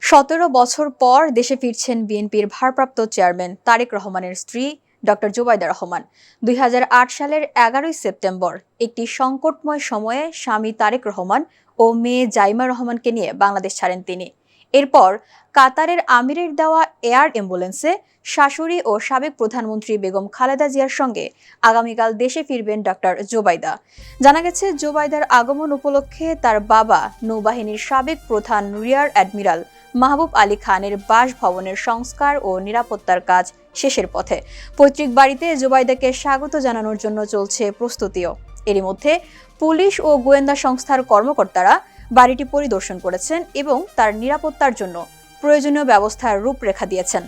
17 বছর পর দেশে ফিরছেন বিএনপির ভারপ্রাপ্ত চেয়ারম্যান তারেক রহমানের স্ত্রী ডক্টর জোবাইদা রহমান। 2008 সালের 11 সেপ্টেম্বর একটি সংকটময় সময়ে স্বামী তারেক রহমান ও মেয়ে জাইমা রহমানকে নিয়ে বাংলাদেশ ছাড়েন তিনি। এরপর কাতারের আমিরের দেওয়া এয়ার অ্যাম্বুলেন্সে শাশুড়ি ও সাবেক প্রধানমন্ত্রী বেগম খালেদা জিয়ার সঙ্গে আগামীকাল দেশে ফিরবেন ডক্টর জোবাইদা। জানা গেছে, জোবাইদার আগমন উপলক্ষে তার বাবা নৌবাহিনীর সাবেক প্রধান রিয়ার অ্যাডমিরাল মাহবুব আলী খানের বাসভবনের সংস্কার ও নিরাপত্তার কাজ শেষের পথে। পৈতৃক বাড়িতে জোবাইদাকে স্বাগত জানানোর জন্য চলছে প্রস্তুতিও। এরই মধ্যে পুলিশ ও গোয়েন্দা সংস্থার কর্মকর্তারা বাড়িটি পরিদর্শন করেছেন এবং তার নিরাপত্তার জন্য প্রয়োজনীয় ব্যবস্থার রূপরেখা দিয়েছেন।